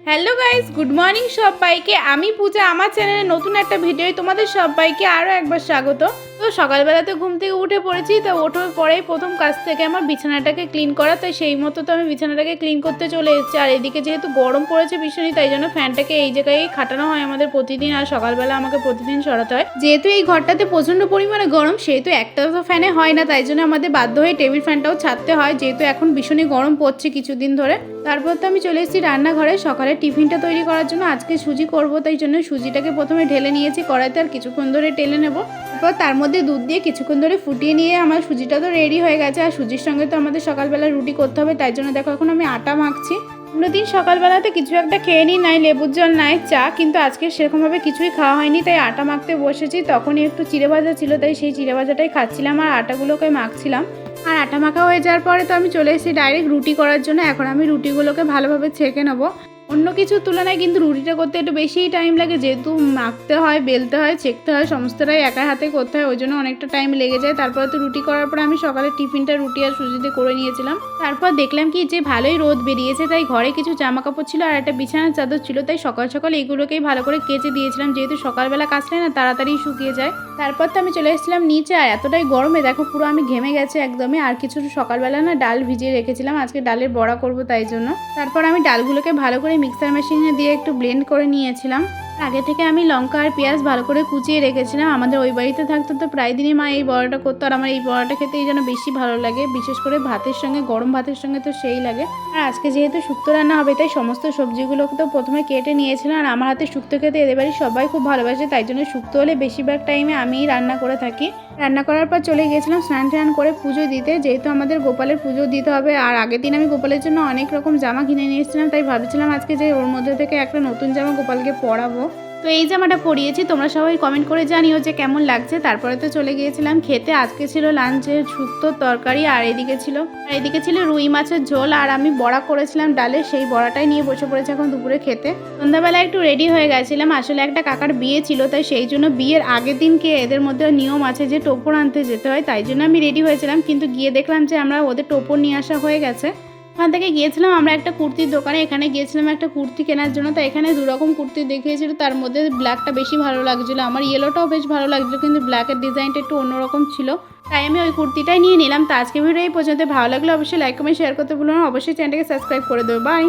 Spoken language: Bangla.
হ্যালো গাইস, গুড মর্নিং সবাইকে। আমি পূজা, আমার চ্যানেলে নতুন একটা ভিডিও তোমাদের সবাইকে আরও একবার স্বাগত। তো সকালবেলাতে ঘুম থেকে উঠে পড়েছি। তো ওঠার পরেই প্রথম কাজ থেকে আমার বিছানাটাকে ক্লিন করা, তাই সেই মতো তো আমি বিছানাটাকে ক্লিন করতে চলে এসেছি। আর এদিকে যেহেতু গরম পড়েছে ভীষণই, তাই জন্য ফ্যানটাকে এই জায়গায় খাটানো হয় আমাদের প্রতিদিন। আর সকালবেলা আমাকে প্রতিদিন সরাতে হয়, যেহেতু এই ঘরটাতে প্রচণ্ড পরিমাণে গরম, সেহেতু একটা তো ফ্যানে হয় না, তাই জন্য আমাদের বাধ্য হয়ে টেবিল ফ্যানটাও ছাড়তে হয়, যেহেতু এখন ভীষণই গরম পড়ছে কিছুদিন ধরে। তারপর তো আমি চলে এসেছি রান্নাঘরে সকালে টিফিনটা তৈরি করার জন্য। আজকে সুজি করব, তাই জন্য সুজিটাকে প্রথমে ঢেলে নিয়েছি কড়াইতে, আর কিছুক্ষণ ধরে টেলে নেব। তারপর তার মধ্যে দুধ দিয়ে কিছুক্ষণ ধরে ফুটিয়ে নিয়ে আমার সুজিটা তো রেডি হয়ে গেছে। আর সুজির সঙ্গে তো আমাদের সকালবেলা রুটি করতে হবে, তাই জন্য দেখো এখন আমি আটা মাখছি। অন্যদিন সকালবেলাতে কিছু একটা খেয়ে নিই, নাই লেবুর জল নাই চা, কিন্তু আজকে সেরকমভাবে কিছুই খাওয়া হয়নি, তাই আটা মাখতে বসেছি। তখনই একটু চিড়ে ভাজা ছিল, তাই সেই চিড়ে ভাজাটাই খাচ্ছিলাম আর আটাগুলোকে মাখছিলাম। আর আটা মাখা হয়ে যাওয়ার পরে তো আমি চলে এসেছি ডাইরেক্ট রুটি করার জন্য। এখন আমি রুটিগুলোকে ভালোভাবে ছেঁকে নেবো। অন্য কিছুর তুলনায় কিন্তু রুটিটা করতে একটু বেশিই টাইম লাগে, যেহেতু মাখতে হয়, বেলতে হয়, ছেঁকতে হয়, সমস্তটাই একা হাতে করতে হয়, ওই জন্য অনেকটা টাইম লেগে যায়। তারপরে তো রুটি করার পরে আমি সকালে টিফিনটা রুটি আর সুজিতে করে নিয়েছিলাম। তারপর দেখলাম কি যে ভালোই রোদ বেরিয়েছে, তাই ঘরে কিছু জামা কাপড় ছিল আর একটা বিছানার চাদর ছিল, তাই সকাল সকাল এগুলোকেই ভালো করে কেচে দিয়েছিলাম, যেহেতু সকালবেলা কাচলে না তাড়াতাড়ি শুকিয়ে যায়। তারপর তো আমি চলে এসেছিলাম নিচে। আর এতটাই গরমে দেখো পুরো আমি ঘেমে গেছে একদমই। আর কিছু সকালবেলা না ডাল ভিজিয়ে রেখেছিলাম, আজকে ডালের বড়া করব, তাই জন্য। তারপর আমি ডালগুলোকে ভালো করে মিক্সার মেশিনে দিয়ে একটু ব্লেন্ড করে নিয়েছিলাম। আগে থেকে আমি লঙ্কা আর পেঁয়াজ ভালো করে কুচিয়ে রেখেছিলাম। আমাদের ওই বাড়িতে থাকতে তো প্রায় দিনই মা এই বড়াটা করতো, আর আমার এই বড়াটা খেতেই যেন বেশি ভালো লাগে, বিশেষ করে ভাতের সঙ্গে, গরম ভাতের সঙ্গে তো সেই লাগে। আর আজকে যেহেতু শুক্তো রান্না হবে, তাই সমস্ত সবজিগুলোকে তো প্রথমে কেটে নিয়েছিলাম। আর আমার হাতে শুক্তো খেতে এদের বাড়ির সবাই খুব ভালোবাসে, তাই জন্য শুক্তো হলে বেশিরভাগ টাইমে আমিই রান্না করে থাকি। রান্না করার পর চলে গিয়েছিলাম স্নান টান করে পুজো দিতে, যেহেতু আমাদের গোপালের পুজো দিতে হবে। আর আগের দিন আমি গোপালের জন্য অনেক রকম জামা কিনে নিয়ে এসেছিলাম, তাই ভাবছিলাম আজকে যে ওর মধ্যে থেকে একটা নতুন জামা গোপালকে পরাবো। তো এই জামাটা পরিয়েছি, তোমরা সবাই কমেন্ট করে জানিও যে কেমন লাগছে। তারপরে তো চলে গিয়েছিলাম খেতে। আজকে ছিল লাঞ্চে শুক্তোর তরকারি, আর এদিকে ছিল রুই মাছের ঝোল, আর আমি বড়া করেছিলাম ডালে, সেই বড়াটাই নিয়ে বসে পড়েছে এখন দুপুরে খেতে। সন্ধ্যাবেলা একটু রেডি হয়ে গেছিলাম, আসলে একটা কাকার বিয়ে ছিল, তাই সেই জন্য বিয়ের আগের দিনকে এদের মধ্যে নিয়ম আছে যে টোপর আনতে যেতে হয়, তাই জন্য আমি রেডি হয়েছিলাম। কিন্তু গিয়ে দেখলাম যে আমরা ওদের টোপর নিয়ে আসা হয়ে গেছে। ওখান থেকে গিয়েছিলাম আমরা একটা কুর্তির দোকানে, এখানে গিয়েছিলাম একটা কুর্তি কেনার জন্য। তো এখানে দুরকম কুর্তি দেখিয়েছিল, তার মধ্যে ব্ল্যাকটা বেশি ভালো লাগছিলো, আমার ইয়েলোটাও বেশ ভালো লাগছিলো, কিন্তু ব্ল্যাকের ডিজাইনটা একটু অন্যরকম ছিল, তাই আমি ওই কুর্তিটাই নিয়ে নিলাম। তো আজকে ভিডিও এই পর্যন্ত, ভালো লাগলে অবশ্যই লাইক কমেন্ট শেয়ার করতে ভুলো না, অবশ্যই চ্যানেলটাকে সাবস্ক্রাইব করে দেবো। বাই।